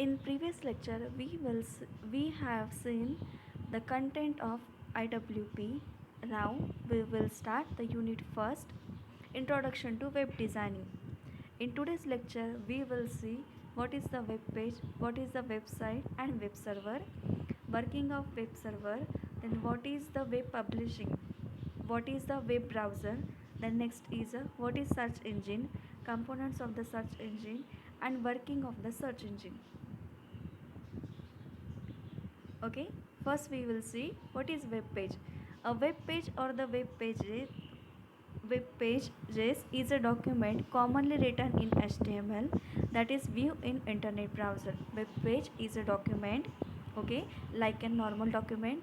In previous lecture, we have seen the content of IWP. Now we will start the unit first, Introduction to Web Designing. In today's lecture, we will see what is the web page, what is the website and web server, working of web server, then what is the web publishing, what is the web browser, then next is what is search engine, components of the search engine and working of the search engine. Okay, first we will see what is web page. A web page or the web pages is a document commonly written in HTML that is viewed in internet browser. Web page is a document, okay, like a normal document,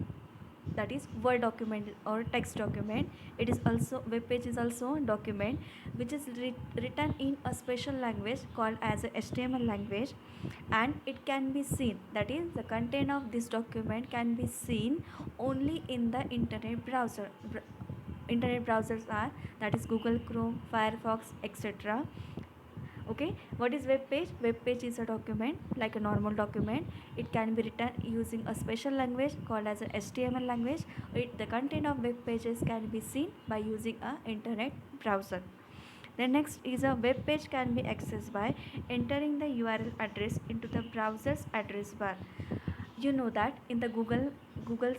that is word document or text document. It is also, web page is also a document which is written in a special language called as a HTML language, and it can be seen, that is the content of this document can be seen only in the internet browser. Internet browsers are, that is Google Chrome, Firefox, etc. Okay, what is web page? Web page is a document like a normal document. It can be written using a special language called as a HTML language. The content of web pages can be seen by using a internet browser. The next is a web page can be accessed by entering the URL address into the browser's address bar. You know that in the Google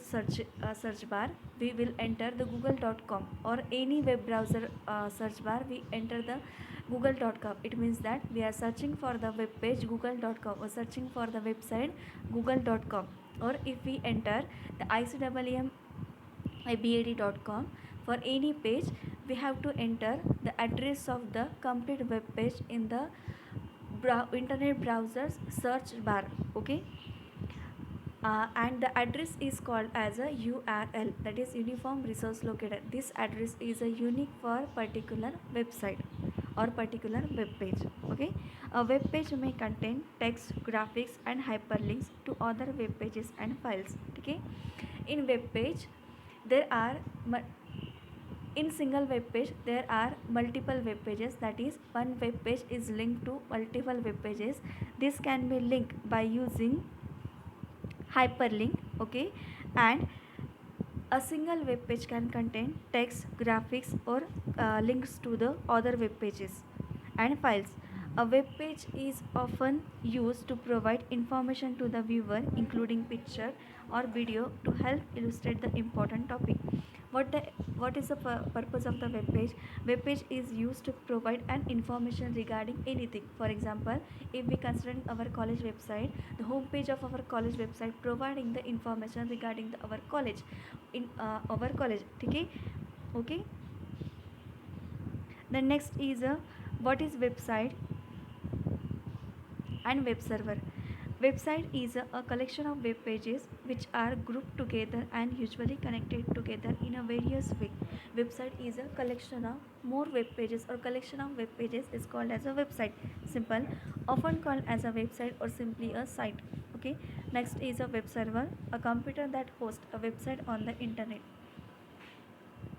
search bar we will enter the google.com, or any web browser search bar we enter the google.com. It means that we are searching for the web page google.com or searching for the website google.com. Or if we enter the icwm.ibad.com for any page, we have to enter the address of the complete web page in the internet browser's search bar. Okay, and the address is called as a URL, that is uniform resource locator. This address is a unique for particular website or particular web page. Okay, a web page may contain text, graphics and hyperlinks to other web pages and files. Okay, in web page there are in single web page there are multiple web pages, that is one web page is linked to multiple web pages. This can be linked by using hyperlink. Okay, and a single web page can contain text, graphics or links to the other web pages and files. A web page is often used to provide information to the viewer, including picture or video, to help illustrate the important topic. What is the purpose of the web page? Web page is used to provide an information regarding anything. For example, if we consider our college website, the home page of our college website providing the information regarding our college, in our college. Okay, the next is what is website and web server. Website is a collection of web pages which are grouped together and usually connected together in a various way. Website is a collection of more web pages, or collection of web pages is called as a website. Simple, often called as a website or simply a site. Okay, next is a web server, a computer that hosts a website on the internet.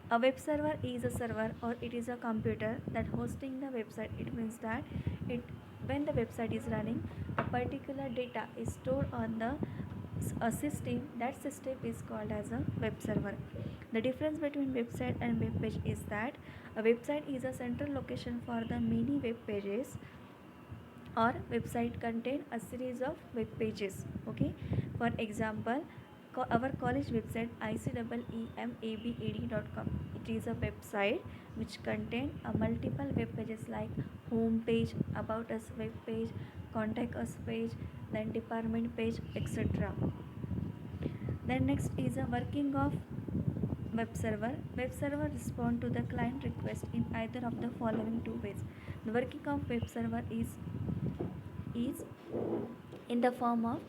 A web server is a server, or it is a computer that hosting the website. It means that it when the website is running, a particular data is stored on the a system. That system is called as a web server. The difference between website and web page is that a website is a central location for the many web pages, or website contain a series of web pages. Okay, for example, our college website icwemabad.com, it is a website which contain multiple web pages like home page, about us web page, contact us page, then department page, etc. Then next is a working of web server. Web server respond to the client request in either of the following two ways. The working of web server is in the form of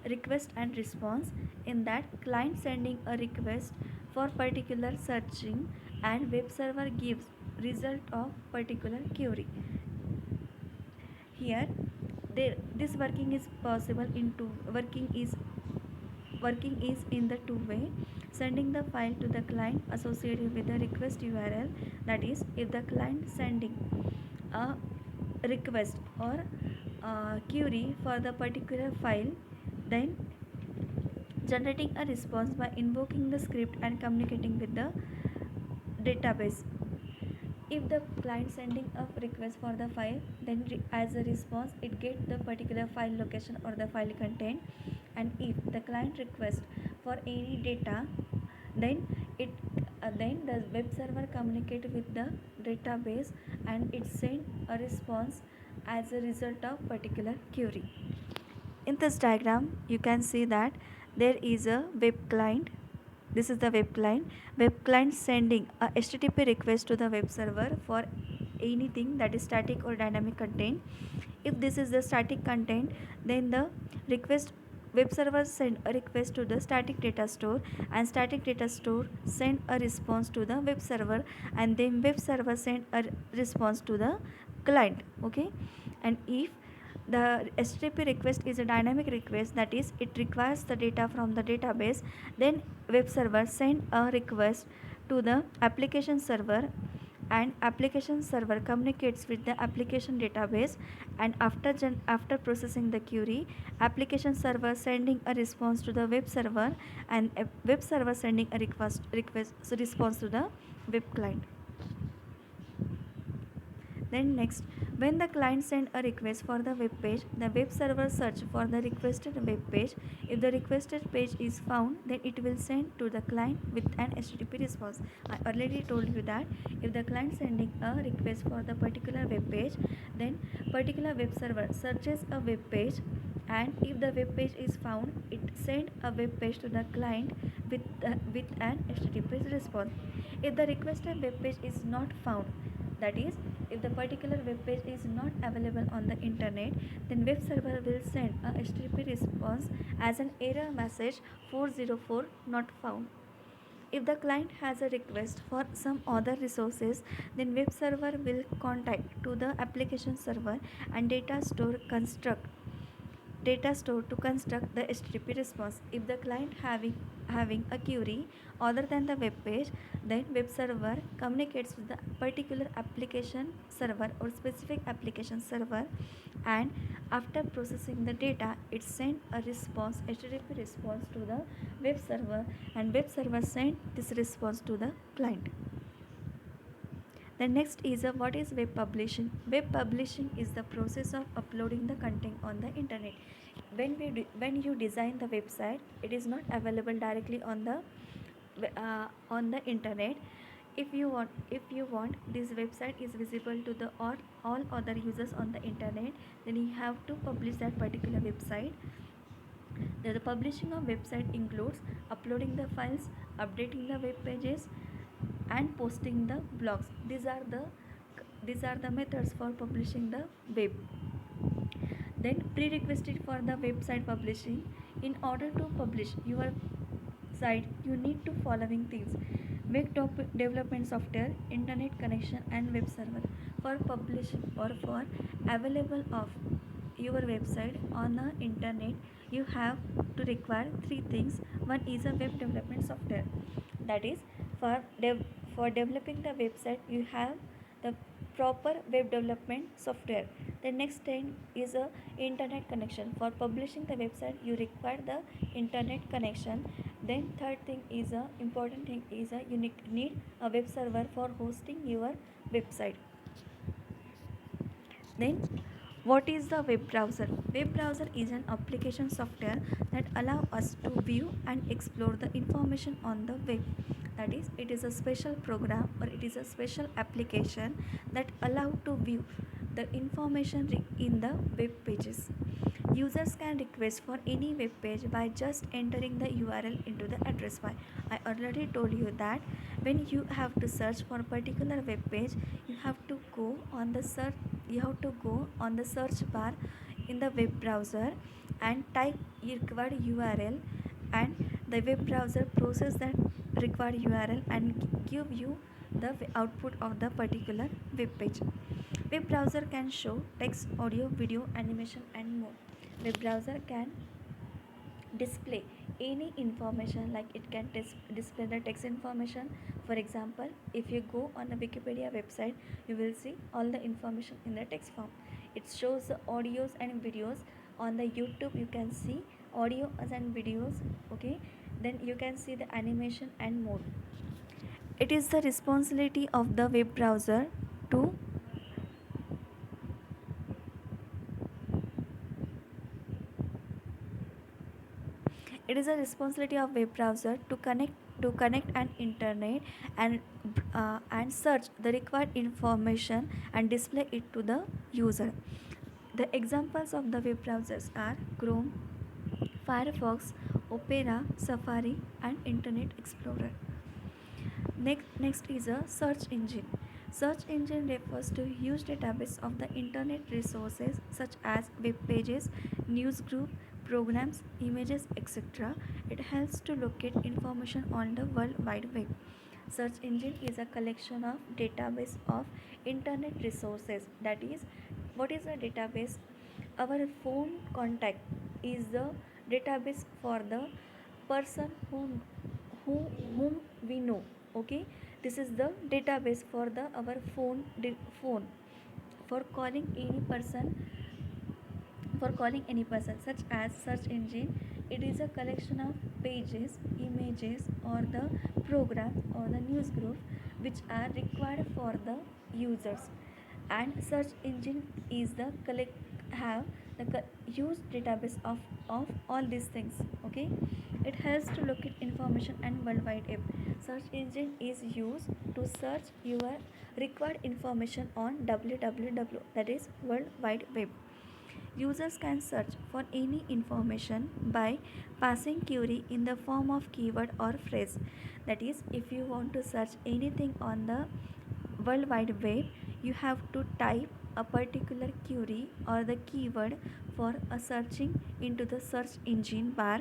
request and response, in that client sending a request for particular searching and web server gives result of particular query. Here this working is possible in two working is in the two way. Sending the file to the client associated with the request URL, that is if the client sending a request or query for the particular file, then generating a response by invoking the script and communicating with the database. If the client sending a request for the file, then as a response it get the particular file location or the file content. And if the client request for any data, then it then the web server communicate with the database and it send a response as a result of particular query. In this diagram you can see that there is a web client. This is the web client. Web client sending a HTTP request to the web server for anything that is static or dynamic content. If this is the static content, then the request web server send a request to the static data store, and static data store send a response to the web server, and then web server send a response to the client. Okay, and if the HTTP request is a dynamic request, that is it requires the data from the database, then web server send a request to the application server, and application server communicates with the application database, and after processing the query, application server sending a response to the web server, and a web server sending a request response to the web client. Then next, when the client send a request for the web page, the web server search for the requested web page. If the requested page is found, then it will send to the client with an HTTP response. I already told you that if the client sending a request for the particular web page, then particular web server searches a web page, and if the web page is found, it send a web page to the client with an HTTP response. If the requested web page is not found, that is if the particular web page is not available on the internet, then web server will send a HTTP response as an error message 404 not found. If the client has a request for some other resources, then web server will contact to the application server and data store to construct the HTTP response. If the client having a query other than the web page, then web server communicates with the particular application server or specific application server, and after processing the data, it send a response HTTP response to the web server, and web server send this response to the client. The next is what is web publishing. Web publishing is the process of uploading the content on the internet. When you design the website, it is not available directly on the internet. If you want this website is visible to the all other users on the internet, then you have to publish that particular website. The publishing of website includes uploading the files, updating the web pages, and posting the blogs. These are the methods for publishing the web. Then prerequisite for the website publishing. In order to publish your site, you need to following things: web development software, internet connection, and web server. For publishing or for available of your website on the internet, you have to require three things. One is a web development software, that is for for developing the website you have the proper web development software. The next thing is a internet connection. For publishing the website you require the internet connection. Then third thing is a important thing is a you need a web server for hosting your website. Then what is the web browser? Web browser is an application software that allow us to view and explore the information on the web. That is, it is a special program or it is a special application that allow to view the information in the web pages. Users can request for any web page by just entering the URL into the address bar. I already told you that when you have to search for a particular web page, you have to go on the search bar in the web browser and type required URL, and the web browser process that required URL and give you the output of the particular web page. Web browser can show text, audio, video, animation, and more. Web browser can display any information, like it can display the text information. For example, if you go on a Wikipedia website, you will see all the information in the text form. It shows the audios and videos. On the YouTube you can see audios and videos, okay. Then you can see the animation and more. It is the responsibility of the web browser to it is a responsibility of web browser to connect an internet and search the required information and display it to the user. The examples of the web browsers are Chrome, Firefox, Opera, Safari and Internet Explorer. Next is a search engine. Search engine refers to a huge database of the internet resources such as web pages, news group, programs, images, etc. It helps to locate information on the World Wide Web. Search engine is a collection of database of internet resources. That is, what is a database? Our phone contact is the database for the person whom we know, okay. This is the database for the our phone for calling any person, such as search engine. It is a collection of pages, images or the programs or the news group which are required for the users. And search engine is the have the huge database of all these things, okay. It helps to locate information and World Wide Web. Search engine is used to search your required information on www, that is World Wide Web. Users can search for any information by passing query in the form of keyword or phrase. That is, if you want to search anything on the World Wide Web, you have to type a particular query or the keyword for a searching into the search engine bar.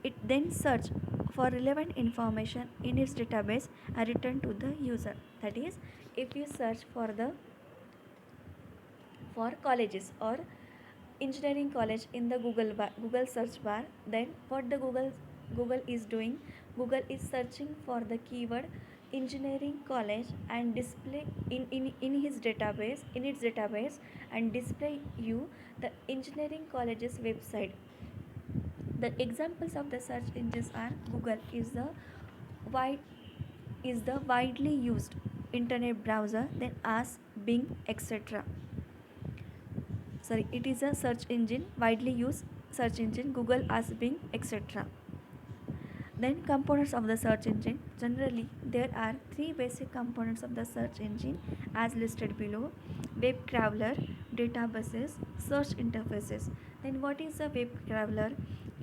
It then search for relevant information in its database and return to the user. That is, if you search for colleges or engineering college in the Google search bar, then what the Google is doing, Google is searching for the keyword engineering college and display in its database and display you the engineering college's website. The examples of the search engines are Google wide is the widely used internet browser, then Ask, Bing, etc. Sorry, it is a search engine, widely used search engine, Google, Ask, Bing, etc. Then components of the search engine. Generally, there are three basic components of the search engine as listed below: web crawler, databases, search interfaces. Then what is a web crawler?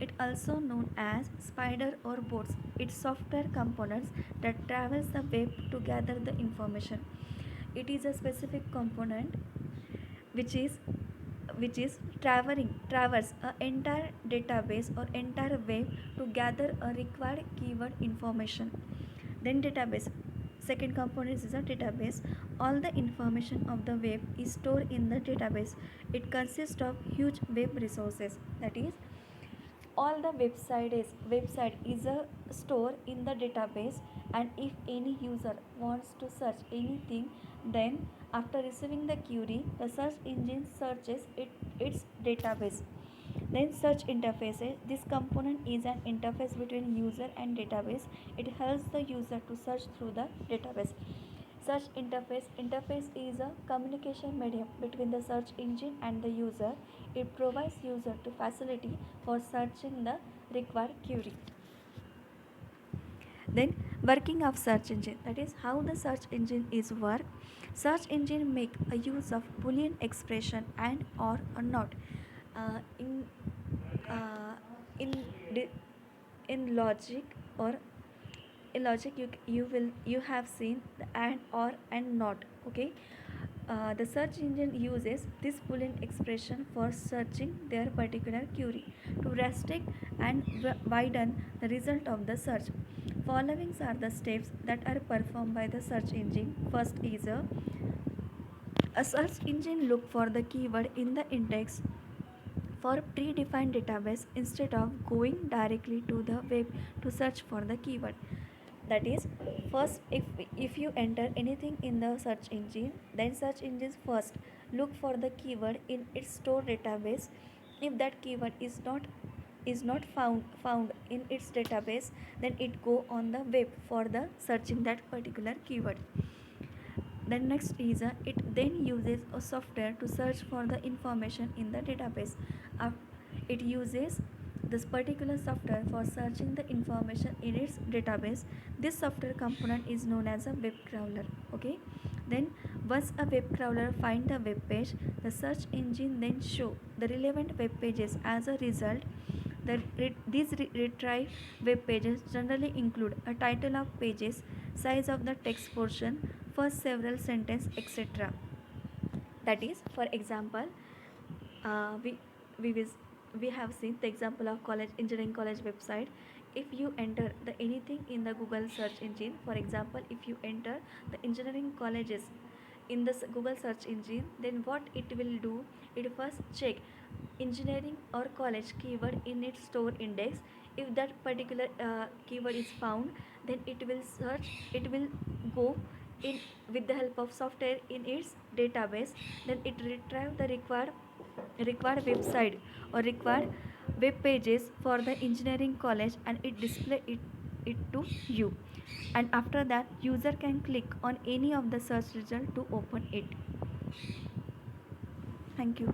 It also known as spider or bots. It's software components that travels the web to gather the information. It is a specific component which is traverse a entire database or entire web to gather a required keyword information. Then database, second component is a database. All the information of the web is stored in the database. It consists of huge web resources. That is, all the website is a store in the database, and if any user wants to search anything, then after receiving the query, the search engine searches its database. Then search interfaces. This component is an interface between user and database. It helps the user to search through the database. Search interface is a communication medium between the search engine and the user. It provides user to facility for searching the required query. Then working of search engine, that is how the search engine is work. Search engine make a use of boolean expression and or not. In uh, in in logic or in logic you have seen the and or and not, okay. The search engine uses this boolean expression for searching their particular query to restrict and widen the result of the search. Following are the steps that are performed by the search engine. First is a search engine look for the keyword in the index for predefined database instead of going directly to the web to search for the keyword. That is, first if you enter anything in the search engine, then search engines first look for the keyword in its store database. If that keyword is not found in its database, then it go on the web for the searching that particular keyword. Then next is it then uses a software to search for the information in the database. It uses this particular software for searching the information in its database. This software component is known as a web crawler. Okay. Then once a web crawler find the web page, the search engine then show the relevant web pages. As a result, these retrieved web pages generally include a title of pages, size of the text portion, first several sentences, etc. That is, for example, uh, we we vis- we have seen the example of college engineering college website. If you enter the anything in the Google search engine, for example, if you enter the engineering colleges in the Google search engine, then what it will do, it first check engineering or college keyword in its store index. If that particular keyword is found, then it will go in with the help of software in its database. Then it retrieve the required website or required web pages for the engineering college, and it display it to you. And after that, user can click on any of the search result to open it. Thank you.